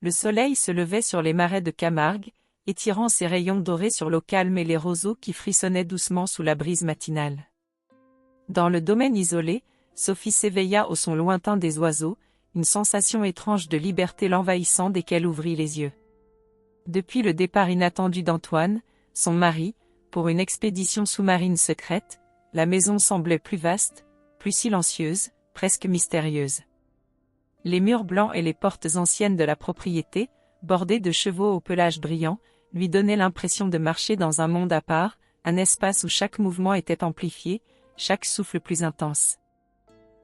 Le soleil se levait sur les marais de Camargue, étirant ses rayons dorés sur l'eau calme et les roseaux qui frissonnaient doucement sous la brise matinale. Dans le domaine isolé, Sophie s'éveilla au son lointain des oiseaux, une sensation étrange de liberté l'envahissant dès qu'elle ouvrit les yeux. Depuis le départ inattendu d'Antoine, son mari, pour une expédition sous-marine secrète, la maison semblait plus vaste, plus silencieuse, presque mystérieuse. Les murs blancs et les portes anciennes de la propriété, bordées de chevaux au pelage brillant, lui donnaient l'impression de marcher dans un monde à part, un espace où chaque mouvement était amplifié, chaque souffle plus intense.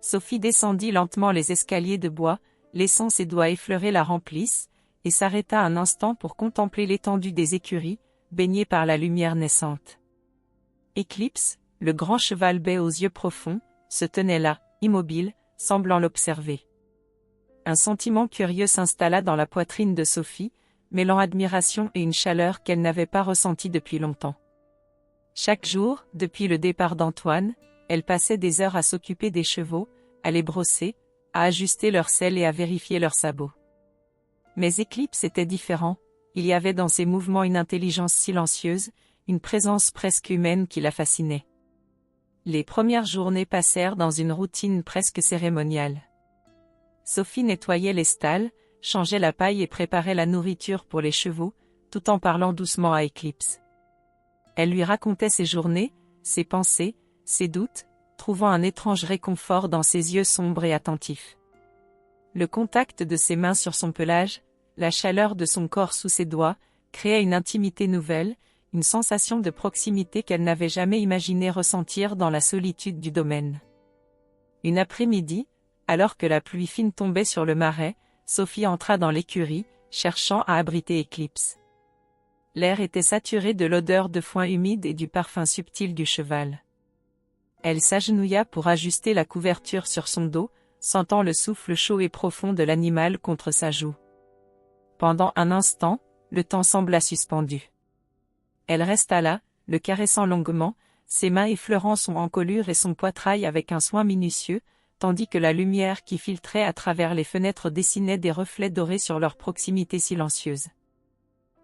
Sophie descendit lentement les escaliers de bois, laissant ses doigts effleurer la remplisse, et s'arrêta un instant pour contempler l'étendue des écuries, baignées par la lumière naissante. Éclipse, le grand cheval bai aux yeux profonds, se tenait là, immobile, semblant l'observer. Un sentiment curieux s'installa dans la poitrine de Sophie, mêlant admiration et une chaleur qu'elle n'avait pas ressentie depuis longtemps. Chaque jour, depuis le départ d'Antoine, elle passait des heures à s'occuper des chevaux, à les brosser, à ajuster leurs selles et à vérifier leurs sabots. Mais Éclipse était différent, il y avait dans ses mouvements une intelligence silencieuse, une présence presque humaine qui la fascinait. Les premières journées passèrent dans une routine presque cérémoniale. Sophie nettoyait les stalles, changeait la paille et préparait la nourriture pour les chevaux, tout en parlant doucement à Éclipse. Elle lui racontait ses journées, ses pensées, ses doutes, trouvant un étrange réconfort dans ses yeux sombres et attentifs. Le contact de ses mains sur son pelage, la chaleur de son corps sous ses doigts, créaient une intimité nouvelle, une sensation de proximité qu'elle n'avait jamais imaginé ressentir dans la solitude du domaine. Une après-midi, alors que la pluie fine tombait sur le marais, Sophie entra dans l'écurie, cherchant à abriter Éclipse. L'air était saturé de l'odeur de foin humide et du parfum subtil du cheval. Elle s'agenouilla pour ajuster la couverture sur son dos, sentant le souffle chaud et profond de l'animal contre sa joue. Pendant un instant, le temps sembla suspendu. Elle resta là, le caressant longuement, ses mains effleurant son encolure et son poitrail avec un soin minutieux, tandis que la lumière qui filtrait à travers les fenêtres dessinait des reflets dorés sur leur proximité silencieuse.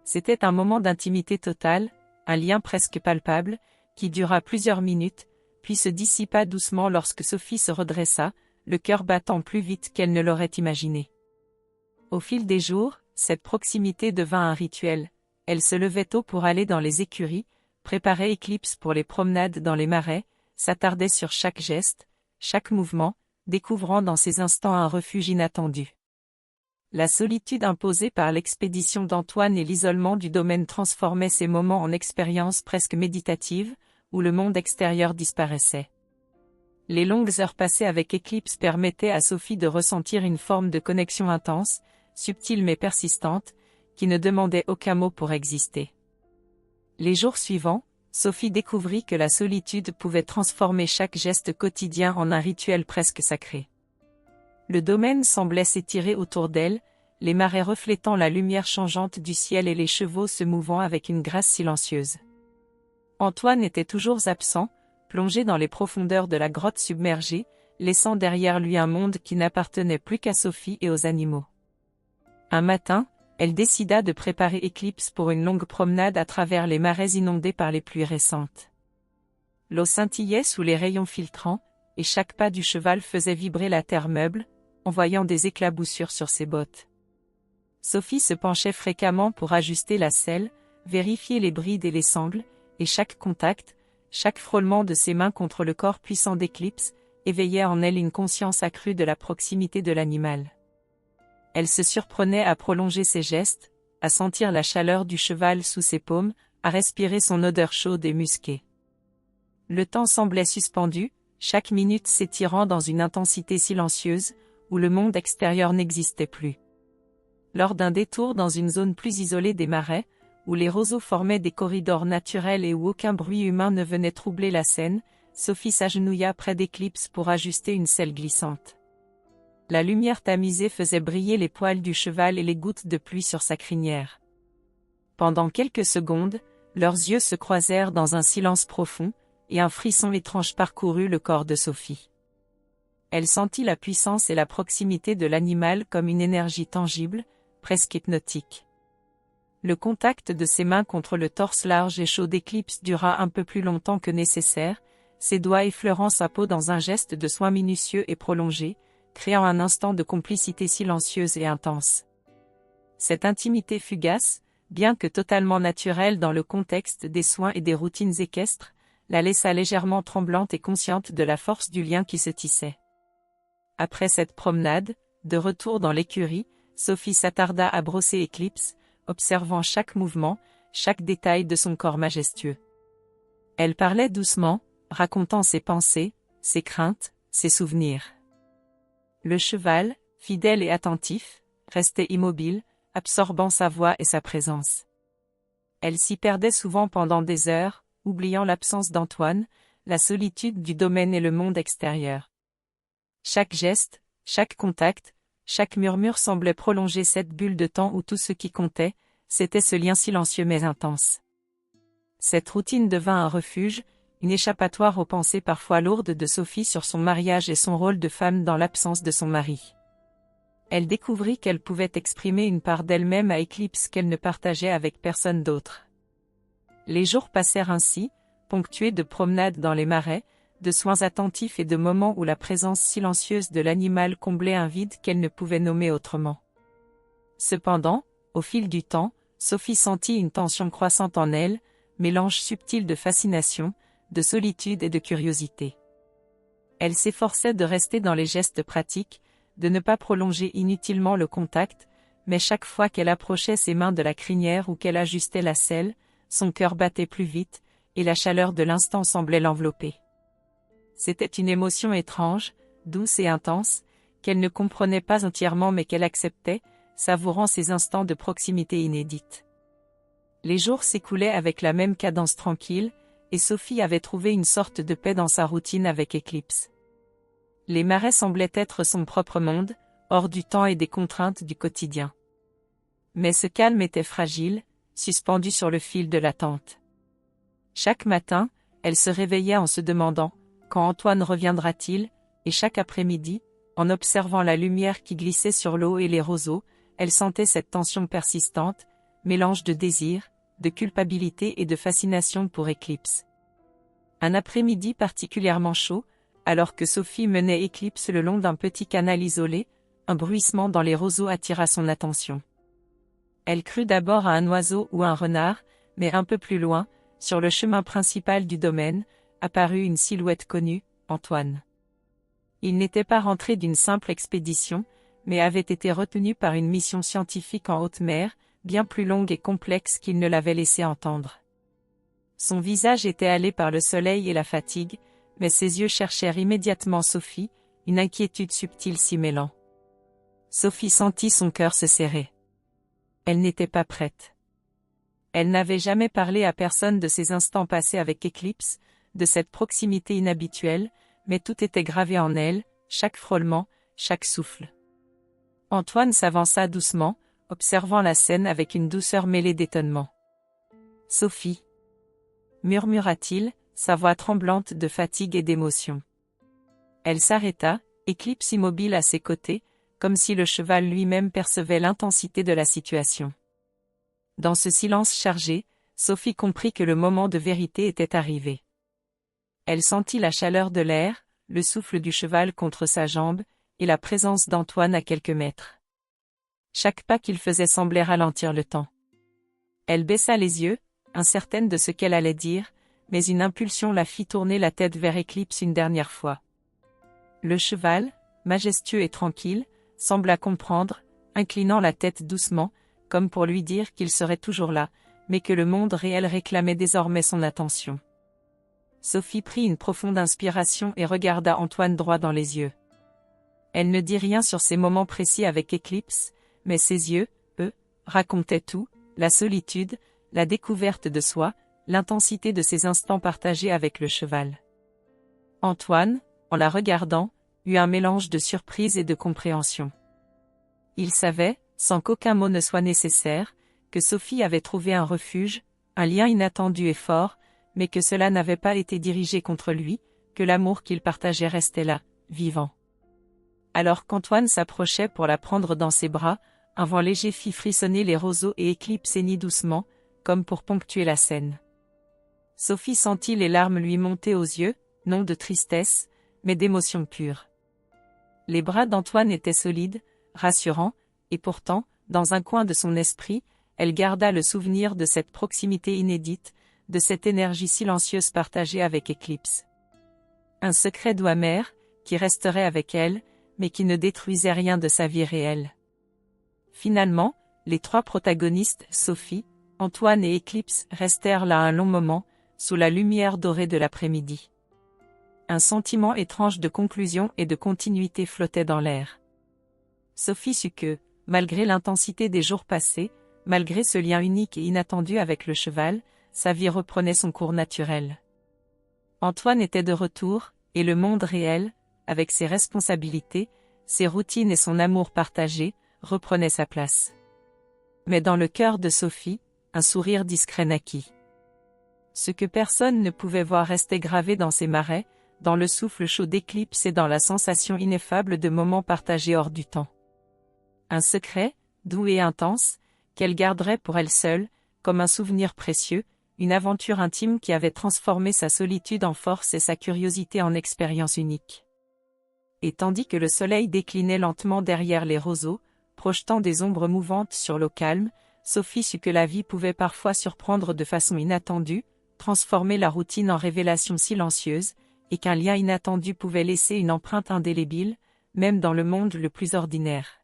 C'était un moment d'intimité totale, un lien presque palpable, qui dura plusieurs minutes, puis se dissipa doucement lorsque Sophie se redressa, le cœur battant plus vite qu'elle ne l'aurait imaginé. Au fil des jours, cette proximité devint un rituel. Elle se levait tôt pour aller dans les écuries, préparait Éclipse pour les promenades dans les marais, s'attardait sur chaque geste, chaque mouvement, découvrant dans ces instants un refuge inattendu. La solitude imposée par l'expédition d'Antoine et l'isolement du domaine transformaient ces moments en expériences presque méditatives, où le monde extérieur disparaissait. Les longues heures passées avec Éclipse permettaient à Sophie de ressentir une forme de connexion intense, subtile mais persistante, qui ne demandait aucun mot pour exister. Les jours suivants, Sophie découvrit que la solitude pouvait transformer chaque geste quotidien en un rituel presque sacré. Le domaine semblait s'étirer autour d'elle, les marais reflétant la lumière changeante du ciel et les chevaux se mouvant avec une grâce silencieuse. Antoine était toujours absent, plongé dans les profondeurs de la grotte submergée, laissant derrière lui un monde qui n'appartenait plus qu'à Sophie et aux animaux. Un matin, elle décida de préparer Éclipse pour une longue promenade à travers les marais inondés par les pluies récentes. L'eau scintillait sous les rayons filtrants, et chaque pas du cheval faisait vibrer la terre meuble, envoyant des éclaboussures sur ses bottes. Sophie se penchait fréquemment pour ajuster la selle, vérifier les brides et les sangles, et chaque contact, chaque frôlement de ses mains contre le corps puissant d'Éclipse, éveillait en elle une conscience accrue de la proximité de l'animal. Elle se surprenait à prolonger ses gestes, à sentir la chaleur du cheval sous ses paumes, à respirer son odeur chaude et musquée. Le temps semblait suspendu, chaque minute s'étirant dans une intensité silencieuse, où le monde extérieur n'existait plus. Lors d'un détour dans une zone plus isolée des marais, où les roseaux formaient des corridors naturels et où aucun bruit humain ne venait troubler la scène, Sophie s'agenouilla près d'Éclipse pour ajuster une selle glissante. La lumière tamisée faisait briller les poils du cheval et les gouttes de pluie sur sa crinière. Pendant quelques secondes, leurs yeux se croisèrent dans un silence profond, et un frisson étrange parcourut le corps de Sophie. Elle sentit la puissance et la proximité de l'animal comme une énergie tangible, presque hypnotique. Le contact de ses mains contre le torse large et chaud d'Eclipse dura un peu plus longtemps que nécessaire, ses doigts effleurant sa peau dans un geste de soin minutieux et prolongé, créant un instant de complicité silencieuse et intense. Cette intimité fugace, bien que totalement naturelle dans le contexte des soins et des routines équestres, la laissa légèrement tremblante et consciente de la force du lien qui se tissait. Après cette promenade, de retour dans l'écurie, Sophie s'attarda à brosser Eclipse, observant chaque mouvement, chaque détail de son corps majestueux. Elle parlait doucement, racontant ses pensées, ses craintes, ses souvenirs. Le cheval, fidèle et attentif, restait immobile, absorbant sa voix et sa présence. Elle s'y perdait souvent pendant des heures, oubliant l'absence d'Antoine, la solitude du domaine et le monde extérieur. Chaque geste, chaque contact, chaque murmure semblait prolonger cette bulle de temps où tout ce qui comptait, c'était ce lien silencieux mais intense. Cette routine devint un refuge, une échappatoire aux pensées parfois lourdes de Sophie sur son mariage et son rôle de femme dans l'absence de son mari. Elle découvrit qu'elle pouvait exprimer une part d'elle-même à Eclipse qu'elle ne partageait avec personne d'autre. Les jours passèrent ainsi, ponctués de promenades dans les marais, de soins attentifs et de moments où la présence silencieuse de l'animal comblait un vide qu'elle ne pouvait nommer autrement. Cependant, au fil du temps, Sophie sentit une tension croissante en elle, mélange subtil de fascination, de solitude et de curiosité. Elle s'efforçait de rester dans les gestes pratiques, de ne pas prolonger inutilement le contact, mais chaque fois qu'elle approchait ses mains de la crinière ou qu'elle ajustait la selle, son cœur battait plus vite, et la chaleur de l'instant semblait l'envelopper. C'était une émotion étrange, douce et intense, qu'elle ne comprenait pas entièrement mais qu'elle acceptait, savourant ces instants de proximité inédite. Les jours s'écoulaient avec la même cadence tranquille, et Sophie avait trouvé une sorte de paix dans sa routine avec Eclipse. Les marais semblaient être son propre monde, hors du temps et des contraintes du quotidien. Mais ce calme était fragile, suspendu sur le fil de l'attente. Chaque matin, elle se réveillait en se demandant « Quand Antoine reviendra-t-il ?» et chaque après-midi, en observant la lumière qui glissait sur l'eau et les roseaux, elle sentait cette tension persistante, mélange de désir, de culpabilité et de fascination pour Eclipse. Un après-midi particulièrement chaud, alors que Sophie menait Eclipse le long d'un petit canal isolé, un bruissement dans les roseaux attira son attention. Elle crut d'abord à un oiseau ou un renard, mais un peu plus loin, sur le chemin principal du domaine, apparut une silhouette connue, Antoine. Il n'était pas rentré d'une simple expédition, mais avait été retenu par une mission scientifique en haute mer, bien plus longue et complexe qu'il ne l'avait laissé entendre. Son visage était hâlé par le soleil et la fatigue, mais ses yeux cherchèrent immédiatement Sophie, une inquiétude subtile s'y mêlant. Sophie sentit son cœur se serrer. Elle n'était pas prête. Elle n'avait jamais parlé à personne de ces instants passés avec Eclipse, de cette proximité inhabituelle, mais tout était gravé en elle, chaque frôlement, chaque souffle. Antoine s'avança doucement, observant la scène avec une douceur mêlée d'étonnement. « Sophie » murmura-t-il, sa voix tremblante de fatigue et d'émotion. Elle s'arrêta, Eclipse immobile à ses côtés, comme si le cheval lui-même percevait l'intensité de la situation. Dans ce silence chargé, Sophie comprit que le moment de vérité était arrivé. Elle sentit la chaleur de l'air, le souffle du cheval contre sa jambe, et la présence d'Antoine à quelques mètres. Chaque pas qu'il faisait semblait ralentir le temps. Elle baissa les yeux, incertaine de ce qu'elle allait dire, mais une impulsion la fit tourner la tête vers Eclipse une dernière fois. Le cheval, majestueux et tranquille, sembla comprendre, inclinant la tête doucement, comme pour lui dire qu'il serait toujours là, mais que le monde réel réclamait désormais son attention. Sophie prit une profonde inspiration et regarda Antoine droit dans les yeux. Elle ne dit rien sur ces moments précis avec Eclipse, mais ses yeux, eux, racontaient tout, la solitude, la découverte de soi, l'intensité de ces instants partagés avec le cheval. Antoine, en la regardant, eut un mélange de surprise et de compréhension. Il savait, sans qu'aucun mot ne soit nécessaire, que Sophie avait trouvé un refuge, un lien inattendu et fort, mais que cela n'avait pas été dirigé contre lui, que l'amour qu'il partageait restait là, vivant. Alors qu'Antoine s'approchait pour la prendre dans ses bras, Un vent léger fit frissonner les roseaux et Éclipse hennit doucement, comme pour ponctuer la scène. Sophie sentit les larmes lui monter aux yeux, non de tristesse, mais d'émotion pure. Les bras d'Antoine étaient solides, rassurants, et pourtant, dans un coin de son esprit, elle garda le souvenir de cette proximité inédite, de cette énergie silencieuse partagée avec Éclipse. Un secret doux amer, qui resterait avec elle, mais qui ne détruisait rien de sa vie réelle. Finalement, les trois protagonistes, Sophie, Antoine et Éclipse, restèrent là un long moment, sous la lumière dorée de l'après-midi. Un sentiment étrange de conclusion et de continuité flottait dans l'air. Sophie sut que, malgré l'intensité des jours passés, malgré ce lien unique et inattendu avec le cheval, sa vie reprenait son cours naturel. Antoine était de retour, et le monde réel, avec ses responsabilités, ses routines et son amour partagé, reprenait sa place. Mais dans le cœur de Sophie, un sourire discret naquit. Ce que personne ne pouvait voir restait gravé dans ses marais, dans le souffle chaud d'Éclipse et dans la sensation ineffable de moments partagés hors du temps. Un secret, doux et intense, qu'elle garderait pour elle seule, comme un souvenir précieux, une aventure intime qui avait transformé sa solitude en force et sa curiosité en expérience unique. Et tandis que le soleil déclinait lentement derrière les roseaux, projetant des ombres mouvantes sur l'eau calme, Sophie sut que la vie pouvait parfois surprendre de façon inattendue, transformer la routine en révélation silencieuse, et qu'un lien inattendu pouvait laisser une empreinte indélébile, même dans le monde le plus ordinaire.